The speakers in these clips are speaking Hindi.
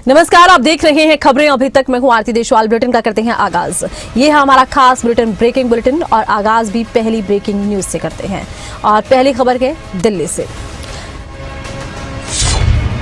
नमस्कार, आप देख रहे हैं खबरें अभी तक। मैं हूं आरती देशवाल। बुलेटिन का करते हैं आगाज। ये है हमारा खास बुलेटिन, ब्रेकिंग बुलेटिन, और आगाज भी पहली ब्रेकिंग न्यूज से करते हैं। और पहली खबर है दिल्ली से।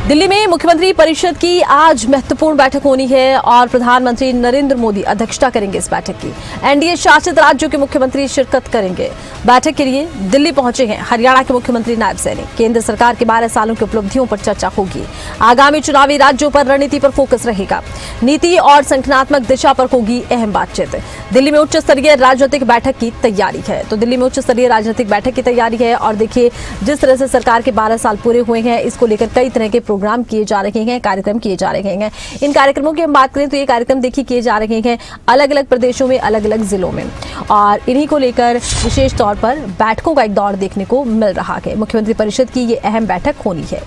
दिल्ली में मुख्यमंत्री परिषद की आज महत्वपूर्ण बैठक होनी है और प्रधानमंत्री नरेंद्र मोदी अध्यक्षता करेंगे इस बैठक की। एनडीए शासित राज्यों के मुख्यमंत्री शिरकत करेंगे। बैठक के लिए दिल्ली पहुंचे हैं हरियाणा के मुख्यमंत्री नायब सैनी। केंद्र सरकार के 12 सालों की उपलब्धियों पर चर्चा होगी। आगामी चुनावी राज्यों पर रणनीति पर फोकस रहेगा। नीति और संगठनात्मक दिशा पर होगी अहम बातचीत। दिल्ली में उच्च स्तरीय राजनीतिक बैठक की तैयारी है। तो दिल्ली में उच्च स्तरीय राजनीतिक बैठक की तैयारी है और देखिए जिस तरह से सरकार के 12 साल पूरे हुए हैं, इसको लेकर कई तरह के प्रोग्राम किए जा रहे हैं, कार्यक्रम किए जा रहे हैं। इन कार्यक्रमों की हम बात करें तो ये कार्यक्रम देखिए किए जा रहे हैं अलग अलग प्रदेशों में, अलग अलग जिलों में, और इन्हीं को लेकर विशेष तौर पर बैठकों का एक दौर देखने को मिल रहा है। मुख्यमंत्री परिषद की ये अहम बैठक होनी है।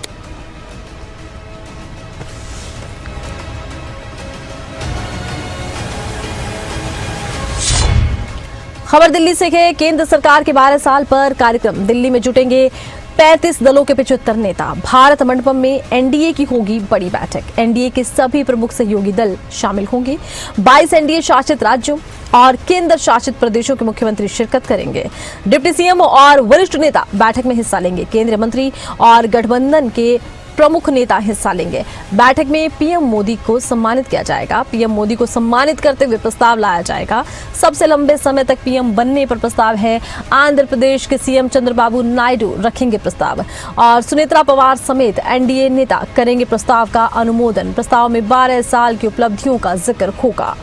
खबर दिल्ली से है। केंद्र सरकार के 12 साल पर कार्यक्रम। दिल्ली में जुटेंगे 35 दलों के 75 नेता। भारत मंडपम में एनडीए की होगी बड़ी बैठक। एनडीए के सभी प्रमुख सहयोगी दल शामिल होंगे। 22 एनडीए शासित राज्यों और केंद्र शासित प्रदेशों के मुख्यमंत्री शिरकत करेंगे। डिप्टी सीएम और वरिष्ठ नेता बैठक में हिस्सा लेंगे। केंद्रीय मंत्री और गठबंधन के प्रमुख नेता हिस्सा लेंगे। बैठक में पीएम मोदी को सम्मानित किया जाएगा। पीएम मोदी को सम्मानित करते हुए प्रस्ताव लाया जाएगा। सबसे लंबे समय तक पीएम बनने पर प्रस्ताव है। आंध्र प्रदेश के सीएम चंद्रबाबू नायडू रखेंगे प्रस्ताव और सुनेत्रा पवार समेत एनडीए नेता करेंगे प्रस्ताव का अनुमोदन। प्रस्ताव में 12 साल की उपलब्धियों का जिक्र होगा।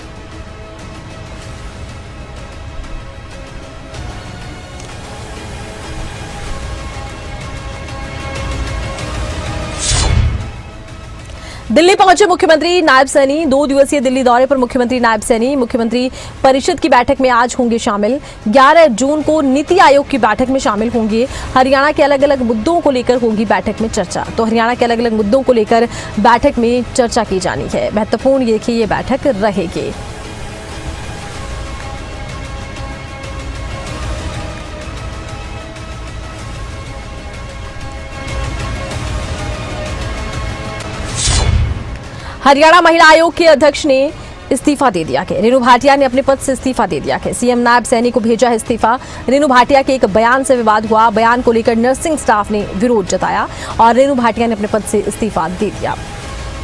दिल्ली पहुंचे मुख्यमंत्री नायब सैनी। 2 दिवसीय दिल्ली दौरे पर मुख्यमंत्री नायब सैनी मुख्यमंत्री परिषद की बैठक में आज होंगे शामिल। 11 जून को नीति आयोग की बैठक में शामिल होंगे। हरियाणा के अलग अलग मुद्दों को लेकर होगी बैठक में चर्चा। तो हरियाणा के अलग अलग मुद्दों को लेकर बैठक में चर्चा की जानी है। महत्वपूर्ण देखिए ये बैठक रहेगी। हरियाणा महिला आयोग के अध्यक्ष ने इस्तीफा दे दिया है। रेणु भाटिया ने अपने पद से इस्तीफा दे दिया है। सीएम नायब सैनी को भेजा है इस्तीफा। रेणु भाटिया के एक बयान से विवाद हुआ। बयान को लेकर नर्सिंग स्टाफ ने विरोध जताया और रेणु भाटिया ने अपने पद से इस्तीफा दे दिया।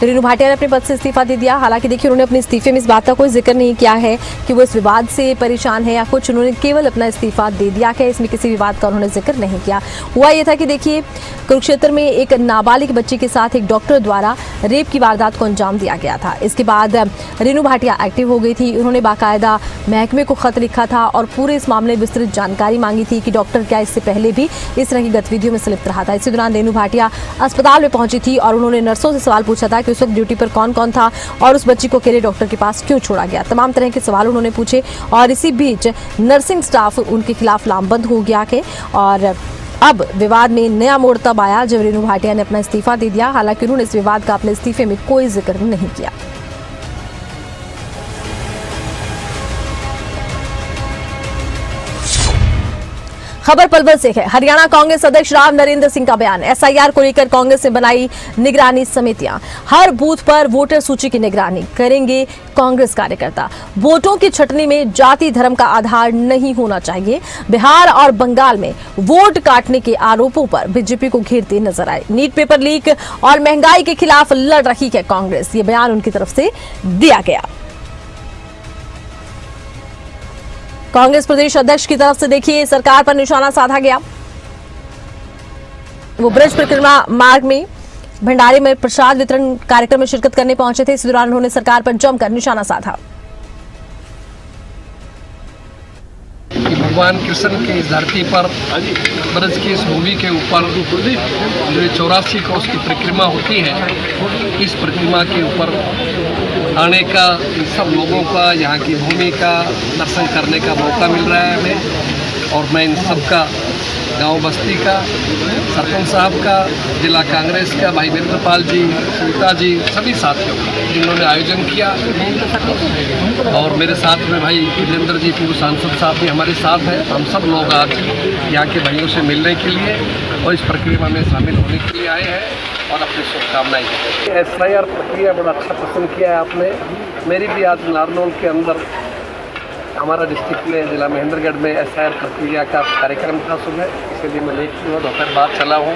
तो रेणु भाटिया ने अपने पद से इस्तीफा दे दिया। हालांकि देखिए उन्होंने अपने इस्तीफे में इस बात का कोई जिक्र नहीं किया है कि वो इस विवाद से परेशान है या कुछ। उन्होंने केवल अपना इस्तीफा दे दिया है। इसमें किसी विवाद का उन्होंने जिक्र नहीं किया। हुआ ये था कि देखिए कुरुक्षेत्र में एक नाबालिग बच्ची के साथ एक डॉक्टर द्वारा रेप की वारदात को अंजाम दिया गया था। इसके बाद रेणु भाटिया एक्टिव हो गई थी। उन्होंने बाकायदा महकमे को खत लिखा था और पूरे इस मामले में विस्तृत जानकारी मांगी थी कि डॉक्टर क्या इससे पहले भी इस तरह की गतिविधियों में संलिप्त रहा था। इसी दौरान रेणु भाटिया अस्पताल में पहुंची थी और उन्होंने नर्सों से सवाल पूछा था कि उस वक्त ड्यूटी पर कौन कौन था और उस बच्ची को अकेले डॉक्टर के पास क्यों छोड़ा गया। तमाम तरह के सवाल उन्होंने पूछे और इसी बीच नर्सिंग स्टाफ उनके खिलाफ लामबंद हो गया है। और अब विवाद में नया मोड़ तब आया जब रेणु भाटिया ने अपना इस्तीफा दे दिया। हालांकि उन्होंने इस विवाद का अपने इस्तीफे में कोई जिक्र नहीं किया। खबर पलवल से है। हरियाणा कांग्रेस अध्यक्ष राव नरेंद्र सिंह का बयान। एसआईआर को लेकर कांग्रेस ने बनाई निगरानी समितियां। हर बूथ पर वोटर सूची की निगरानी करेंगे कांग्रेस कार्यकर्ता। वोटों की छंटनी में जाति धर्म का आधार नहीं होना चाहिए। बिहार और बंगाल में वोट काटने के आरोपों पर बीजेपी को घेरते नजर आए। नीट पेपर लीक और महंगाई के खिलाफ लड़ रही है कांग्रेस। ये बयान उनकी तरफ से दिया गया। कांग्रेस प्रदेश अध्यक्ष की तरफ से देखिए सरकार पर निशाना साधा गया। वो ब्रज परिक्रमा मार्ग में भंडारे में प्रसाद वितरण कार्यक्रम में शिरकत करने पहुंचे थे। इस दौरान उन्होंने सरकार पर जमकर निशाना साधा। भगवान कृष्ण की इस धरती पर ब्रज की इस भूमि के ऊपर जो 84 कोस की परिक्रमा होती है, इस परिक्रमा के ऊपर आने का सब लोगों का, यहाँ की भूमि का दर्शन करने का मौका मिल रहा है हमें। और मैं इन सब का, गांव बस्ती का, सरपंच साहब का, जिला कांग्रेस का, भाई वीरेंद्रपाल जी, सुनीता जी, सभी साथियों का जिन्होंने आयोजन किया। और मेरे साथ में भाई वीरेंद्र जी, पूर्व सांसद साहब भी हमारे साथ हैं। हम सब लोग आज यहाँ के भाइयों से मिलने के लिए और इस प्रक्रिया में शामिल होने के लिए आए हैं। और अपनी शुभकामनाएं। SIR प्रक्रिया बड़ा अच्छा पसंद किया है आपने। मेरी भी आज नारनौल के अंदर हमारा डिस्ट्रिक्ट में जिला महेंद्रगढ़ में SIR प्रक्रिया का कार्यक्रम था सुबह, इसलिए मैं लेट हुआ, दोपहर बाद चला हूँ।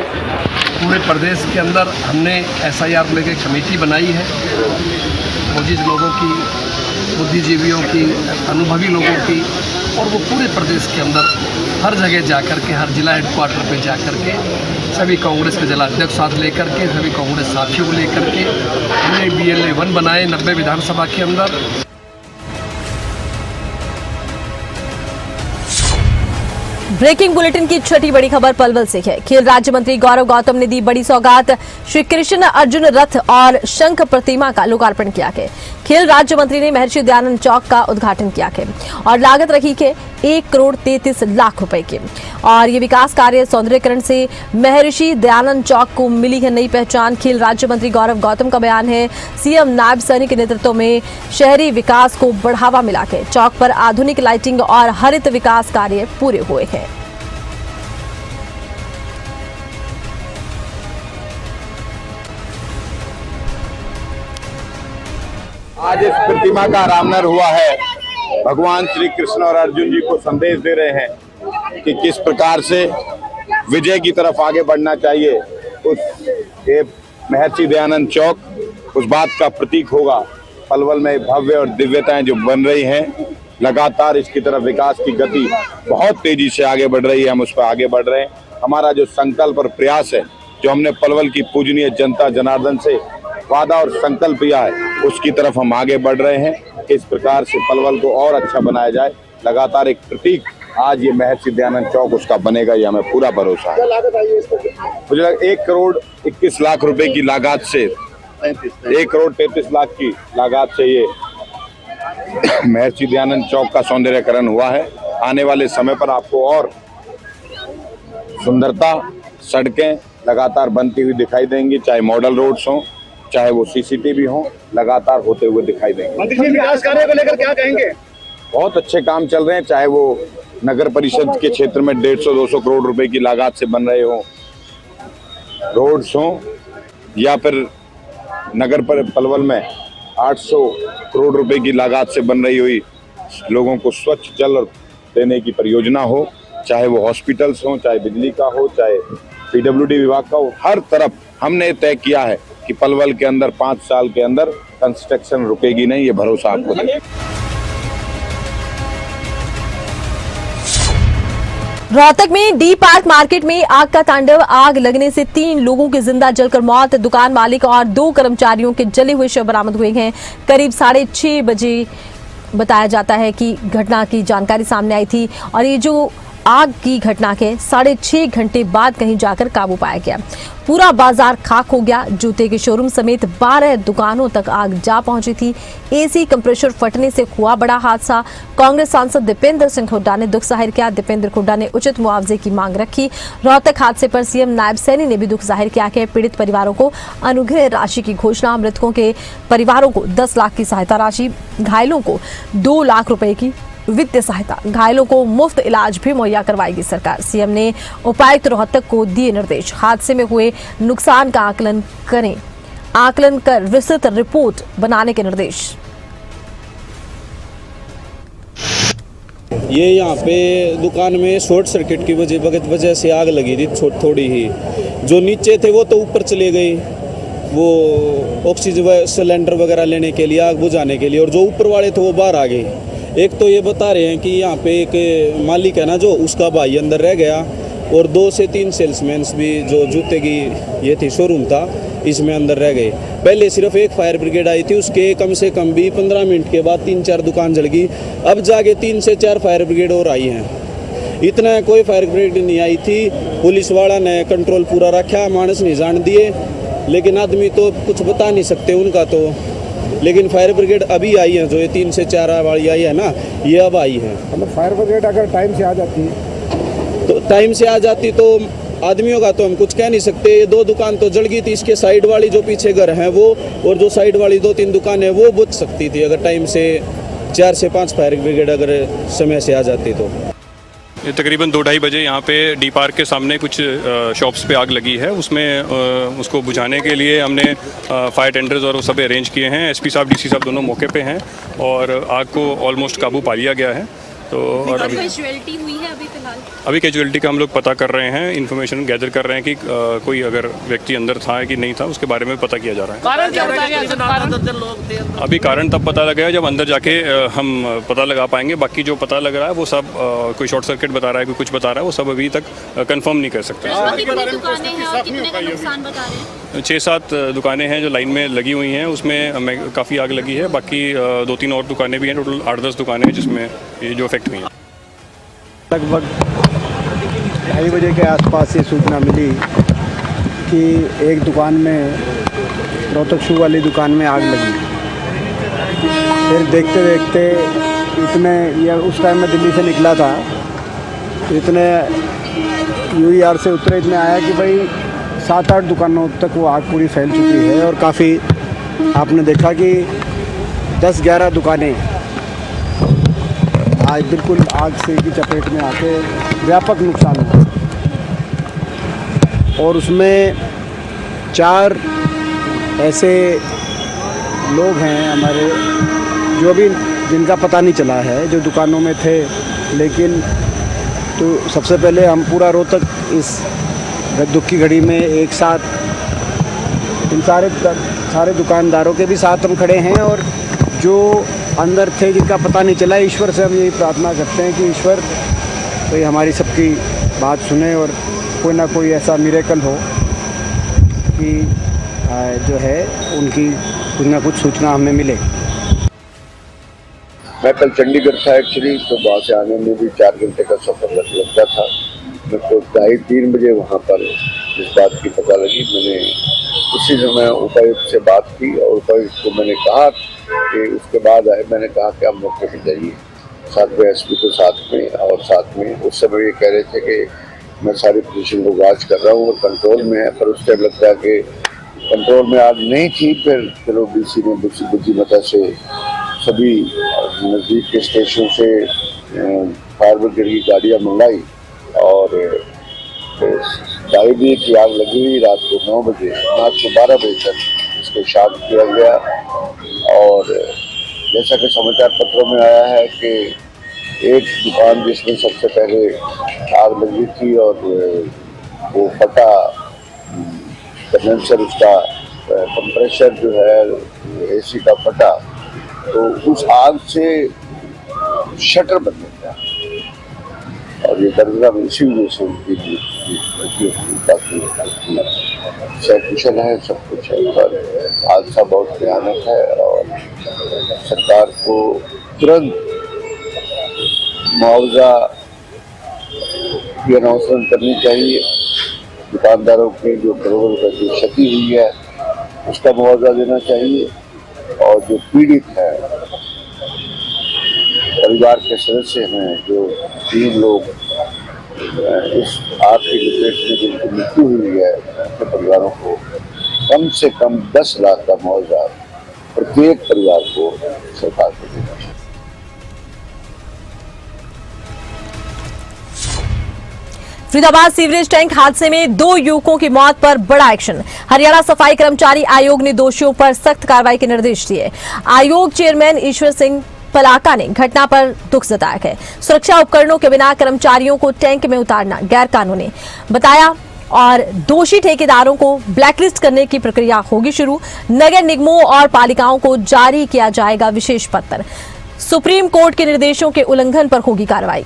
पूरे प्रदेश के अंदर हमने SIR लेकर एक कमेटी बनाई है, मोजिज लोगों की, बुद्धिजीवियों की, अनुभवी लोगों की, और वो पूरे प्रदेश के अंदर हर जगह जा कर के, हर जिला हेडक्वार्टर पे जा कर के सभी कांग्रेस के जिला अध्यक्ष साथ लेकर के, सभी कांग्रेस साथियों को लेकर के हमने BLA 1 बनाए 90 विधानसभा के अंदर। ब्रेकिंग बुलेटिन की छठी बड़ी खबर पलवल से है। खेल राज्य मंत्री गौरव गौतम ने दी बड़ी सौगात। श्री कृष्ण अर्जुन रथ और शंख प्रतिमा का लोकार्पण किया गया। खेल राज्य मंत्री ने महर्षि दयानंद चौक का उद्घाटन किया गया और लागत रखी के 1,33,00,000 रुपए की। और ये विकास कार्य सौंदर्यीकरण से महर्षि दयानंद चौक को मिली है नई पहचान। खेल राज्य मंत्री गौरव गौतम का बयान है, सीएम नायब सैनी के नेतृत्व में शहरी विकास को बढ़ावा मिला के चौक पर आधुनिक लाइटिंग और हरित विकास कार्य पूरे हुए हैं। आज इस प्रतिमा का रामनर हुआ है। भगवान श्री कृष्ण और अर्जुन जी को संदेश दे रहे हैं कि किस प्रकार से विजय की तरफ आगे बढ़ना चाहिए। उस ये महर्षि दयानंद चौक उस बात का प्रतीक होगा। पलवल में भव्य और दिव्यताएं जो बन रही हैं, लगातार इसकी तरफ विकास की गति बहुत तेजी से आगे बढ़ रही है। हम उस पर आगे बढ़ रहे हैं। हमारा जो संकल्प और प्रयास है, जो हमने पलवल की पूजनीय जनता जनार्दन से वादा और संकल्प किया है, उसकी तरफ हम आगे बढ़ रहे हैं। इस प्रकार से पलवल को और अच्छा बनाया जाए। लगातार एक प्रतीक आज ये महर्षि दयानंद चौक उसका बनेगा, ये हमें पूरा भरोसा है। मुझे लगा 1,21,00,000 रुपए की लागत से 1,33,00,000 की लागत से ये महर्षि दयानंद चौक का सौंदर्यकरण हुआ है। आने वाले समय पर आपको और सुंदरता, सड़कें लगातार बनती हुई दिखाई देंगी, चाहे मॉडल रोड्स हों, चाहे वो CCTV हो, लगातार होते हुए दिखाई देंगे। मंत्री जी, विकास कार्य को लेकर क्या कहेंगे? बहुत अच्छे काम चल रहे हैं, चाहे वो नगर परिषद के क्षेत्र में 150-200 करोड़ रुपए की लागत से बन रहे हो रोड्स हो, या फिर नगर पर पलवल में 800 करोड़ रुपए की लागत से बन रही हुई लोगों को स्वच्छ जल देने की परियोजना हो, चाहे वो हॉस्पिटल्स हो, चाहे बिजली का हो, चाहे PWD विभाग का हो। हर तरफ हमने तय किया है कि पलवल के अंदर 5 साल के अंदर कंस्ट्रक्शन रुकेगी नहीं, ये भरोसा आपको है। रोहतक में डी पार्क मार्केट में आग का तांडव। आग लगने से 3 लोगों की जिंदा जलकर मौत। दुकान मालिक और 2 कर्मचारियों के जले हुए शव बरामद हुए हैं। करीब 6:30 बजे बताया जाता है कि घटना की जानकारी सामने आई थी और ये जो आग की घटना के 6.5 घंटे बाद कहीं जाकर काबू पाया गया। पूरा बाजार खाक हो गया। जूते के शोरूम समेत 12 दुकानों तक आग जा पहुंची थी। AC कंप्रेसर फटने से हुआ बड़ा हादसा। कांग्रेस सांसद दीपेंद्र सिंह हुड्डा ने दुख जाहिर किया। दीपेंद्र हुड्डा ने उचित मुआवजे की मांग रखी। रोहतक हादसे पर सीएम नायब सैनी ने भी दुख जाहिर किया कि पीड़ित परिवारों को अनुग्रह राशि की घोषणा। मृतकों के परिवारों को 10 लाख की सहायता राशि, घायलों को 2 लाख रुपए की वित्तीय सहायता, घायलों को मुफ्त इलाज भी मुहैया करवाएगी सरकार। सीएम ने उपायुक्त रोहतक को दिए निर्देश, हादसे में हुए नुकसान का आकलन कर विस्तृत रिपोर्ट बनाने के निर्देश। ये यहाँ पे दुकान में शॉर्ट सर्किट की वजह से आग लगी थी थोड़ी ही। जो नीचे थे वो तो ऊपर चले गए, वो ऑक्सीजन सिलेंडर वगैरह लेने के लिए, आग बुझाने के लिए, और जो ऊपर वाले थे वो बाहर आ गए। एक तो ये बता रहे हैं कि यहाँ पे एक मालिक है ना, जो उसका भाई अंदर रह गया, और 2 से 3 सेल्समैन्स भी, जो जूते की ये थी शोरूम था, इसमें अंदर रह गए। पहले सिर्फ एक फायर ब्रिगेड आई थी, उसके कम से कम भी 15 मिनट के बाद 3-4 दुकान जल गई। अब जाके 3 से 4 फायर ब्रिगेड और आई हैं। इतना कोई फायर ब्रिगेड नहीं आई थी। पुलिस वाला ने कंट्रोल पूरा रखा, मानस नहीं जान दिए, लेकिन आदमी तो कुछ बता नहीं सकते उनका तो। लेकिन फायर ब्रिगेड अभी आई है, जो ये 3 से 4 वाली आई है ना, ये अब आई है। मतलब फायर ब्रिगेड अगर टाइम से आ जाती तो टाइम से आ जाती तो आदमियों का तो हम कुछ कह नहीं सकते। 2 दुकान तो जल गई थी, इसके साइड वाली जो पीछे घर हैं वो, और जो साइड वाली 2-3 दुकान है वो बुझ सकती थी अगर टाइम से 4 से 5 फायर ब्रिगेड अगर समय से आ जाती तो। ये तकरीबन 2-2:30 बजे यहाँ पे डी पार्क के सामने कुछ शॉप्स पे आग लगी है। उसमें उसको बुझाने के लिए हमने फायर टेंडर्स और वो सब अरेंज किए हैं। एसपी साहब, डीसी साहब दोनों मौके पे हैं और आग को ऑलमोस्ट काबू पा लिया गया है। तो और अभी कैजुअलिटी हुई है अभी फिलहाल? अभी कैजुअलिटी का हम लोग पता कर रहे हैं, इन्फॉर्मेशन गैदर कर रहे हैं कि कोई अगर व्यक्ति अंदर था कि नहीं था, उसके बारे में पता किया जा रहा है। कारण क्या बताया गया? अभी कारण तब पता लगेगा जब अंदर जाके हम पता लगा पाएंगे। बाकी जो पता लग रहा है वो सब कोई शॉर्ट सर्किट बता रहा है, कोई कुछ बता रहा है, वो सब अभी तक कंफर्म नहीं कर सकते। कितनी दुकानें हैं और कितने का नुकसान बता रहे हैं? 6-7 दुकानें हैं जो लाइन में लगी हुई हैं, उसमें हमें काफ़ी आग लगी है। बाकी 2-3 और दुकानें भी हैं, टोटल 8-10 दुकानें हैं जिसमें ये जो इफेक्ट हुई हैं। लगभग 2:30 बजे के आसपास ये सूचना मिली कि एक दुकान में, रोहतक शू वाली दुकान में आग लगी। फिर देखते देखते इतने, या उस टाइम में दिल्ली से निकला था, तो इतने UER से उतरे, इतने आया कि भाई 7-8 दुकानों तक वो आग पूरी फैल चुकी है और काफ़ी आपने देखा कि 10-11 दुकानें आज बिल्कुल आग से की चपेट में आके व्यापक नुकसान हुआ। और उसमें 4 ऐसे लोग हैं हमारे जो अभी जिनका पता नहीं चला है, जो दुकानों में थे। लेकिन तो सबसे पहले हम पूरा रोहतक इस दुख की घड़ी में एक साथ इन सारे दुकानदारों के भी साथ हम खड़े हैं, और जो अंदर थे जिनका पता नहीं चला, ईश्वर से हम यही प्रार्थना करते हैं कि ईश्वर कोई हमारी सबकी बात सुने और कोई ना कोई ऐसा मिरेकल हो कि जो है उनकी कुछ ना कुछ सूचना हमें मिले। मैं कल चंडीगढ़ था एक्चुअली, तो वहाँ से आने में भी 4 घंटे का सफ़र लगता था। मैं तो 2:30-3 बजे वहाँ पर इस बात की पता लगी। मैंने उसी समय उपायुक्त से बात की और उपायुक्त को मैंने कहा कि उसके बाद आए, मैंने कहा कि आप मौके पर जाइए, साथ में एसपी को साथ में, और साथ में उस समय ये कह रहे थे कि मैं सारी पोजीशन को वॉच कर रहा हूँ और कंट्रोल में है, पर उस टाइम लगता है कि कंट्रोल में आग नहीं थी। फिर चलो डीसी ने बुद्धिमत्ता से सभी नज़दीक के स्टेशन से फायर ब्रिगेड की गाड़ियाँ मंगाई और दाई की आग लगी हुई रात को 9 बजे, रात को 12 बजे तक इसको शांत किया गया। और जैसा कि समाचार पत्रों में आया है कि एक दुकान जिसमें सबसे पहले आग लगी थी और वो फटा, कंडेंसर उसका कंप्रेसर जो है AC का फटा, तो उस आग से शटर बंद हो गया और ये दर्जा में इसी वजह से उनकी कुशल है, सब कुछ है। पर हादसा बहुत भयानक है और सरकार को तुरंत मुआवजा की अनाउंसमेंट करनी चाहिए। दुकानदारों के जो करोड़ों रुपए की क्षति हुई है उसका मुआवजा देना चाहिए, और जो पीड़ित है, परिवार के सदस्य हैं, जो 3 लोग इस आग की लपेट में जिनकी मृत्यु हुई है, उनके परिवारों को कम से कम 10 लाख का मुआवजा प्रत्येक परिवार को सरकार को देना चाहिए। फरीदाबाद सीवरेज टैंक हादसे में 2 युवकों की मौत पर बड़ा एक्शन। हरियाणा सफाई कर्मचारी आयोग ने दोषियों पर सख्त कार्रवाई के निर्देश दिए। आयोग चेयरमैन ईश्वर सिंह पलाका ने घटना पर दुख जताया है। सुरक्षा उपकरणों के बिना कर्मचारियों को टैंक में उतारना गैरकानूनी बताया और दोषी ठेकेदारों को ब्लैकलिस्ट करने की प्रक्रिया होगी शुरू। नगर निगमों और पालिकाओं को जारी किया जाएगा विशेष पत्र। सुप्रीम कोर्ट के निर्देशों के उल्लंघन पर होगी कार्रवाई।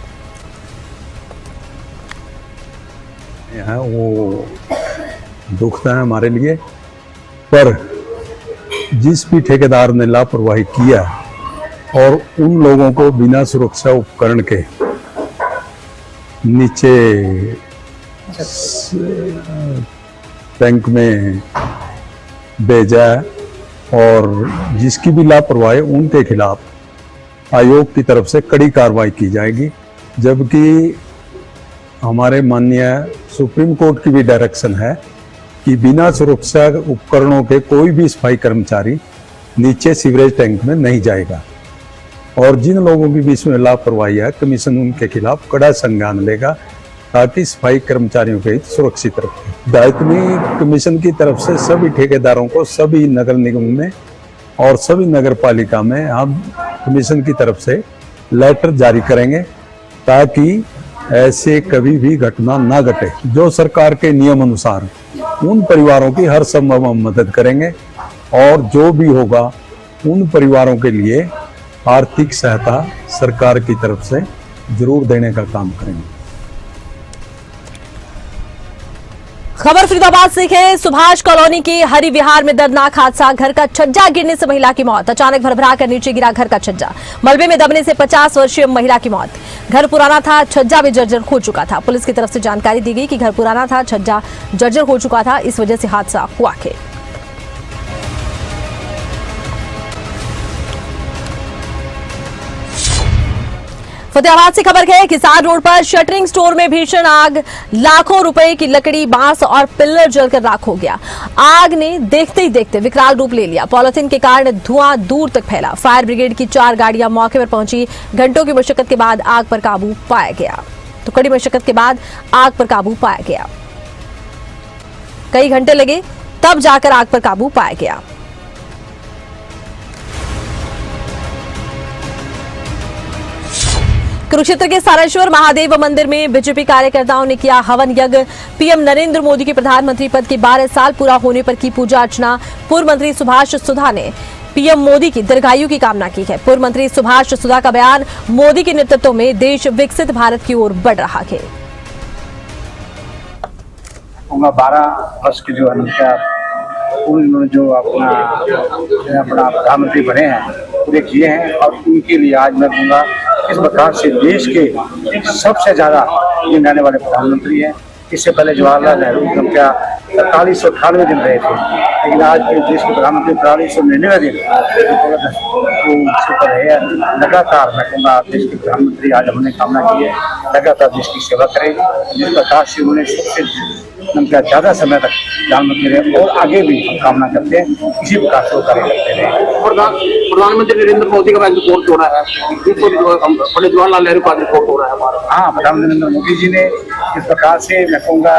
है वो दुखद है हमारे लिए, पर जिस भी ठेकेदार ने लापरवाही किया और उन लोगों को बिना सुरक्षा उपकरण के नीचे टैंक में भेजा और जिसकी भी लापरवाही, उनके खिलाफ आयोग की तरफ से कड़ी कार्रवाई की जाएगी। जबकि हमारे माननीय सुप्रीम कोर्ट की भी डायरेक्शन है कि बिना सुरक्षा उपकरणों के कोई भी सफाई कर्मचारी नीचे सीवरेज टैंक में नहीं जाएगा। और जिन लोगों की भी इसमें लापरवाही है, कमीशन उनके खिलाफ कड़ा संज्ञान लेगा ताकि सफाई कर्मचारियों के हित सुरक्षित रखे। दायित्वी कमीशन की तरफ से सभी ठेकेदारों को सभी नगर निगम में और सभी नगर पालिका में हम कमीशन की तरफ से लेटर जारी करेंगे ताकि ऐसे कभी भी घटना ना घटे। जो सरकार के नियम अनुसार उन परिवारों की हर संभव हम मदद करेंगे और जो भी होगा उन परिवारों के लिए आर्थिक सहायता सरकार की तरफ से जरूर देने का काम करेंगे। खबर फरीदाबाद से है। सुभाष कॉलोनी के हरि विहार में दर्दनाक हादसा। घर का छज्जा गिरने से महिला की मौत। अचानक भरभरा कर नीचे गिरा घर का छज्जा। मलबे में दबने से 50 वर्षीय महिला की मौत। घर पुराना था, छज्जा भी जर्जर हो चुका था। पुलिस की तरफ से जानकारी दी गई कि घर पुराना था, छज्जा जर्जर हो चुका था, इस वजह से हादसा हुआ है। फतेहाबाद से खबर है। किसान रोड पर शटरिंग स्टोर में भीषण आग। लाखों रुपए की लकड़ी, बांस और पिल्लर जलकर राख हो गया। आग ने देखते ही देखते विकराल रूप ले लिया। पॉलिथीन के कारण धुआं दूर तक फैला। फायर ब्रिगेड की 4 गाड़ियां मौके पर पहुंची। घंटों की मशक्कत के बाद आग पर काबू पाया गया। तो कड़ी मशक्कत के बाद आग पर काबू पाया गया। कई घंटे लगे तब जाकर आग पर काबू पाया गया। कुरुक्षेत्र के सारेश्वर महादेव मंदिर में बीजेपी कार्यकर्ताओं ने किया हवन यज्ञ। पीएम नरेंद्र मोदी के प्रधानमंत्री पद के 12 साल पूरा होने पर की पूजा अर्चना। पूर्व मंत्री सुभाष सुधा ने पीएम मोदी की दीर्घायु की कामना की है। पूर्व मंत्री सुभाष सुधा का बयान, मोदी के नेतृत्व में देश विकसित भारत की ओर बढ़ रहा है। 12 वर्ष के जो उन्होंने जो अपना प्रधानमंत्री बने हैं पूरे किए हैं और उनके लिए आज मैं कहूँगा इस प्रकार से देश के सबसे ज़्यादा गिनाने वाले प्रधानमंत्री हैं। इससे पहले जवाहरलाल नेहरू एकदम क्या 4398 दिन रहे थे, लेकिन आज के देश के प्रधानमंत्री 4399 दिन रहे हैं। लगातार मैं कहूँगा देश के प्रधानमंत्री आज हमने कामना की है लगातार देश की सेवा करें। जिस प्रकार से उन्होंने सबसे ज़्यादा समय तक प्रधानमंत्री रहे और आगे भी कामना करते हैं इसी प्रकार से वो कार्य करते रहे। प्रधानमंत्री नरेंद्र मोदी का रिपोर्ट हो रहा है, पंडित जवाहरलाल नेहरू का रिपोर्ट हो रहा है हमारा। हाँ, प्रधानमंत्री नरेंद्र मोदी जी ने इस प्रकार से मैं कहूँगा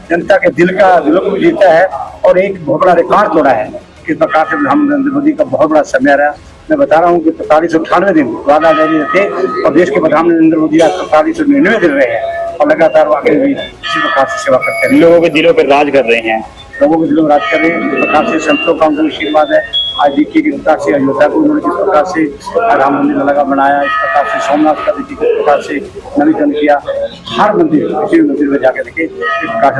जनता के दिलों को जीता है और एक बहुत बड़ा रिकॉर्ड तोड़ा है। इस प्रकार से प्रधानमंत्री नरेंद्र मोदी का बहुत बड़ा समय रहा। मैं बता रहा हूँ कि 4398 दिन जवाहरलाल नेहरू थे और देश के प्रधानमंत्री नरेंद्र मोदी आज 4399 दिन रहे हैं और लगातार आगे भी इसी प्रकार से सेवा करते हैं। लोगों के दिलों पर राज कर रहे हैं, लोगों के दिलों में राज कर रहे हैं। इस प्रकार से संतों का उनका आशीर्वाद है। आज देखिए किस प्रकार से अयोध्या को उन्होंने किस प्रकार से राम मंदिर लगा बनाया, इस प्रकार से सोमनाथ का देखिए किस प्रकार से नवीकरण किया। हर मंदिर किसी भी मंदिर में जाकर देखिए इस प्रकार से।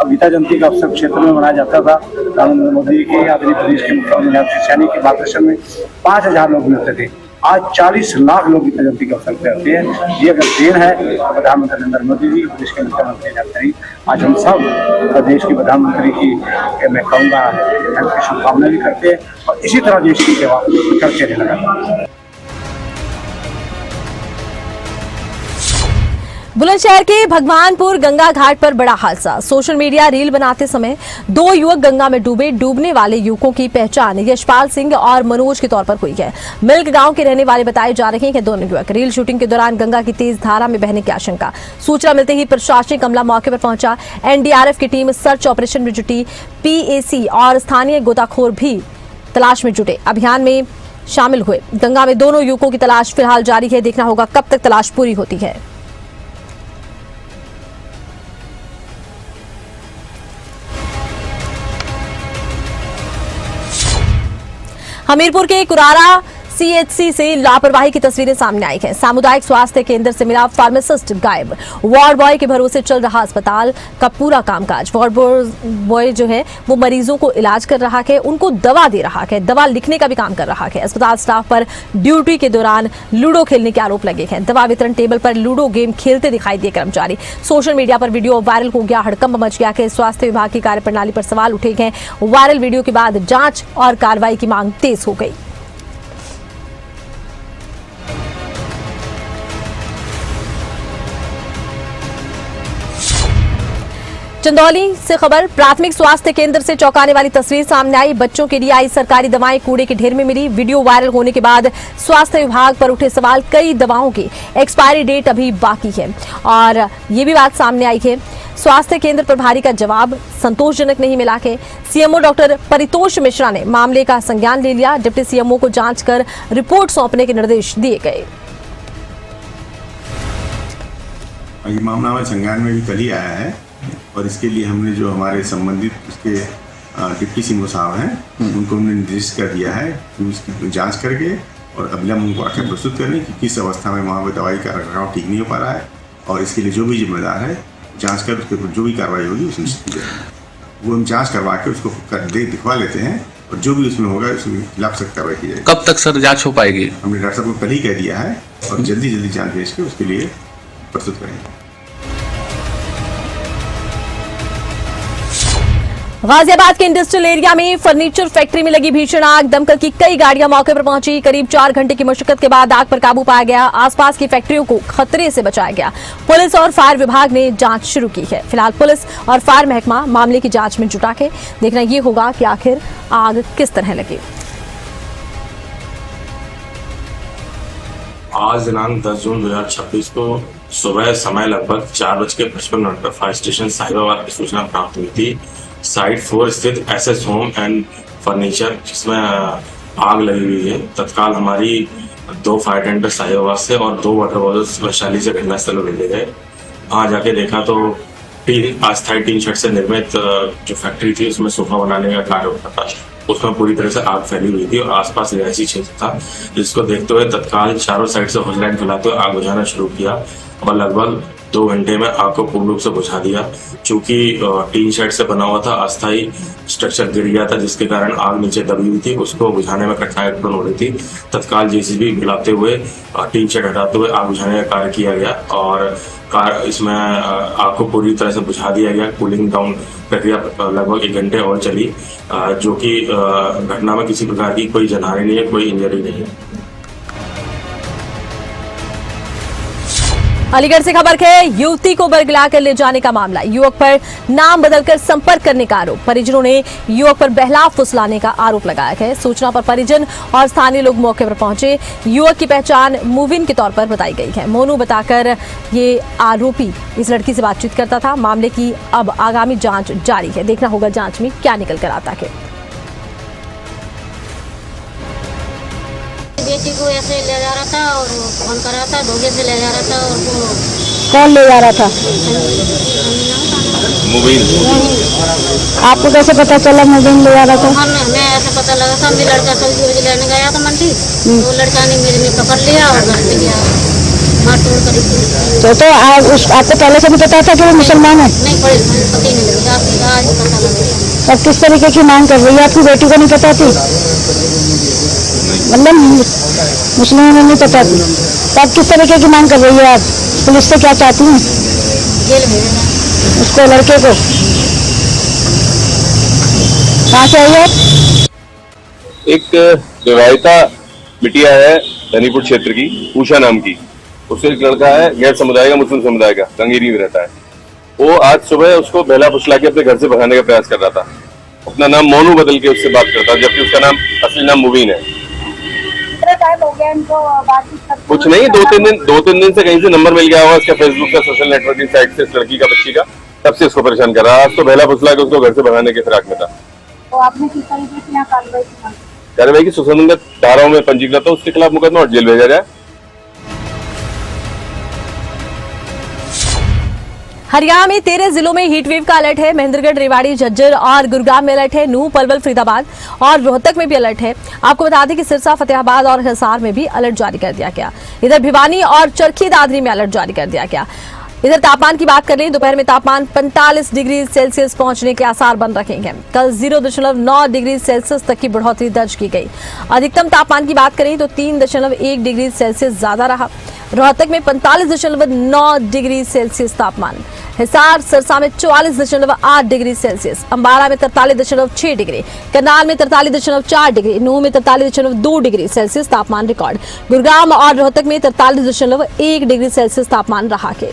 अब गीता जयंती का अवसर क्षेत्र में मनाया जाता था। प्रधानमंत्री मोदी के आदरणीय प्रदेश के मुख्यमंत्री सैनिक के मार्गदर्शन में 5000 लोग मिलते थे। आज 40 लाख लोग गीता जयंती के अवसर पर आते हैं। ये अगर देन है तो प्रधानमंत्री नरेंद्र मोदी जी, प्रदेश के मुख्यमंत्री ने आज हम सब प्रदेश के प्रधानमंत्री की मैं कहूँगा शुभकामनाएं भी करते हैं और इसी तरह देश की सेवा करते रहना। बुलंदशहर के भगवानपुर गंगा घाट पर बड़ा हादसा। सोशल मीडिया रील बनाते समय 2 युवक गंगा में डूबे। डूबने वाले युवकों की पहचान यशपाल सिंह और मनोज के तौर पर हुई है। मिल्क गांव के रहने वाले बताए जा रहे हैं। दोनों युवक रील शूटिंग के दौरान गंगा की तेज धारा में बहने की आशंका। सूचना मिलते ही प्रशासनिक अमला मौके पर पहुंचा। एनडीआरएफ की टीम सर्च ऑपरेशन में जुटी। पीएसी और स्थानीय गोताखोर भी तलाश में जुटे, अभियान में शामिल हुए। गंगा में दोनों युवकों की तलाश फिलहाल जारी है। देखना होगा कब तक तलाश पूरी होती है। हमीरपुर के कुरारा सीएचसी से लापरवाही की तस्वीरें सामने आई हैं। सामुदायिक स्वास्थ्य केंद्र से मिला फार्मासिस्ट गायब। वार्ड बॉय के भरोसे चल रहा अस्पताल का पूरा कामकाज। वार्ड बॉय जो है वो मरीजों को इलाज कर रहा है, उनको दवा दे रहा है, दवा लिखने का भी काम कर रहा है। अस्पताल स्टाफ पर ड्यूटी के दौरान लूडो खेलने के आरोप लगे हैं। दवा वितरण टेबल पर लूडो गेम खेलते दिखाई दिए कर्मचारी। सोशल मीडिया पर वीडियो वायरल हो गया, हड़कंप मच गया है। स्वास्थ्य विभाग की कार्यप्रणाली पर सवाल उठे हैं। वायरल वीडियो के बाद जांच और कार्रवाई की मांग तेज हो गई। चंदौली से खबर, प्राथमिक स्वास्थ्य केंद्र से चौंकाने वाली तस्वीर सामने आई। बच्चों के लिए आई सरकारी दवाएं कूड़े के ढेर में मिली। वीडियो वायरल होने के बाद स्वास्थ्य विभाग पर उठे सवाल। कई दवाओं की एक्सपायरी डेट अभी बाकी है और ये भी बात सामने आई है। स्वास्थ्य केंद्र प्रभारी का जवाब संतोषजनक नहीं मिला है। सीएमओ डॉक्टर परितोष मिश्रा ने मामले का संज्ञान ले लिया। डिप्टी सीएमओ को जांच कर रिपोर्ट सौंपने के निर्देश दिए गए। ये मामला हमारे संज्ञान में भी कल ही आया है और इसके लिए हमने जो हमारे संबंधित उसके डिप्टी सीएमओ साहब हैं उनको हमने निर्देश कर दिया है कि उसकी जांच करके और अविलंब उनको आकर प्रस्तुत करें कि किस अवस्था में वहाँ पर दवाई का रखरखाव ठीक नहीं हो पा रहा है और इसके लिए जो भी जिम्मेदार है जांच कर उसके ऊपर जो भी कार्रवाई होगी उसमें की जाएगी। वो हम जांच करवा के उसको दिखवा लेते हैं और जो भी उसमें होगा उसके खिलाफ सख्त कार्रवाई की जाएगी। कब तक सर जांच हो पाएगी? हमने डॉक्टर साहब को कल ही कह दिया है और जल्दी जांच भेज के उसके लिए प्रस्तुत करेंगे। गाजियाबाद के इंडस्ट्रियल एरिया में फर्नीचर फैक्ट्री में लगी भीषण आग। दमकल की कई गाड़ियां मौके पर पहुंची। करीब 4 घंटे की मशक्कत के बाद आग पर काबू पाया गया। आसपास की फैक्ट्रियों को खतरे से बचाया गया। पुलिस और फायर विभाग ने जांच शुरू की है। फिलहाल पुलिस और फायर महकमा मामले की जांच में जुटा है। देखना ये होगा कि आखिर आग किस तरह लगी। आज दिनांक 10 जून 2026 को सुबह समय लगभग 4:55 पर फायर स्टेशन साहिबाबाद की सूचना प्राप्त हुई थी। साइट 4 स्थित एसएस होम एंड फर्नीचर जिसमें आग लगी हुई है। तत्काल हमारी 2 फायर टेंडर साहिबाबाद से और 2 वाटर बॉयलर्स वैशाली से घटनास्थल पर भेजे गए। वहाँ जाके देखा तो अस्थायी टीन शेड से निर्मित जो फैक्ट्री थी उसमें सोफा बनाने का कार्य होता था। उसमें पूरी तरह से आग फैली हुई थी और आसपास रिहायशी क्षेत्र था, जिसको देखते हुए तत्काल चारों साइड से होज लाइट फैलाते हुए आग बुझाना शुरू किया और लगभग 2 घंटे में आग को पूर्ण रूप से बुझा दिया। चूंकि टीन शेड से बना हुआ था, अस्थायी स्ट्रक्चर गिर गया था जिसके कारण आग नीचे दबी हुई थी। उसको बुझाने में कठिनाई उत्पन्न हो रही थी। तत्काल जेसीबी बुलाते हुए टीन शेड हटाते हुए आग बुझाने का कार्य किया गया और इसमें आग को पूरी तरह से बुझा दिया गया। कूलिंग डाउन प्रक्रिया लगभग 1 घंटे और चली, जो कि घटना में किसी प्रकार की कोई जनहानि नहीं है, कोई इंजरी नहीं है। अलीगढ़ से खबर है, युवती को बरगलाकर ले जाने का मामला। युवक पर नाम बदलकर संपर्क करने का आरोप। परिजनों ने युवक पर बहला फुसलाने का आरोप लगाया है। सूचना पर परिजन और स्थानीय लोग मौके पर पहुंचे। युवक की पहचान मुविन के तौर पर बताई गई है। मोनू बताकर ये आरोपी इस लड़की से बातचीत करता था। मामले की अब आगामी जांच जारी है। देखना होगा जांच में क्या निकल कर आता है। बेटी को ऐसे ले जा रहा था और फोन कर रहा था, धोखे से ले जा रहा था। और वो कौन ले जा रहा था? मुबीन। आपको कैसे पता चला मुबीन ले जा रहा था? हमें ऐसे पता लगा था, मेरा लड़का सब्जी लेने गया था मंडी, तो लड़का ने मेरे ने पकड़ लिया और घर पे गया मार तोड़ कर। तो आपको पहले से भी पता था कि वो मुसलमान है? नहीं, पता ही नहीं लगा, आज पता लगा। अब किस तरीके की मांग कर रही है? आपकी बेटी को नहीं पता थी? मतलब मुस्लिम नहीं पता थी, तो आप किस तरीके की मांग कर रही है? आप पुलिस से क्या चाहती हैं? जेल भेजना उसको, लड़के को। कहाँ से आई आप? एक विवाहिता बिटिया है धनीपुर क्षेत्र की, उषा नाम की। उससे एक लड़का है गैर समुदाय का, मुस्लिम समुदाय का, गंगेरी में रहता है। वो आज सुबह उसको बहला फुसला के अपने घर से भगाने का प्रयास कर रहा था। अपना नाम मोनू बदल के उससे बात करता, जबकि उसका नाम असली नाम मुबीन है। टाइम हो गया इनको बातचीत? कुछ नहीं, 2-3 दिन से कहीं से नंबर मिल गया होगा उसका, फेसबुक का, सोशल नेटवर्किंग साइट से, इस लड़की का, बच्ची का, तब से उसको परेशान कर रहा है। आज तो बहला फुसला के उसको घर से भगाने के फिराक में था। तो आपने किस तरीके की यहाँ कार्रवाई की? सुसंगत धाराओं में पंजीकृत हो, उसके खिलाफ मुकदमा और जेल भेजा जाए। हरियाणा में 13 जिलों में हीट वेव का अलर्ट है। महेंद्रगढ़, रेवाड़ी, झज्जर और गुरुग्राम में अलर्ट है। नूंह, पलवल, फरीदाबाद और रोहतक में भी अलर्ट है। आपको बता दें कि सिरसा, फतेहाबाद और हिसार में भी अलर्ट जारी कर दिया गया। इधर भिवानी और चरखी दादरी में अलर्ट जारी कर दिया गया। इधर तापमान की बात करें, दोपहर में तापमान 45 डिग्री सेल्सियस पहुंचने के आसार बन रखे हैं। कल 0.9 डिग्री सेल्सियस तक की बढ़ोतरी दर्ज की गई। अधिकतम तापमान की बात करें तो 3.1 डिग्री सेल्सियस ज्यादा रहा। रोहतक में 45.9 डिग्री सेल्सियस तापमान, हिसार सिरसा में 44.8 डिग्री सेल्सियस, अंबाला में 43.6 डिग्री, करनाल में 43.4 डिग्री, नूंह में 43.2 डिग्री सेल्सियस तापमान रिकॉर्ड। गुरुग्राम और रोहतक में 43.1 डिग्री सेल्सियस तापमान रहा है।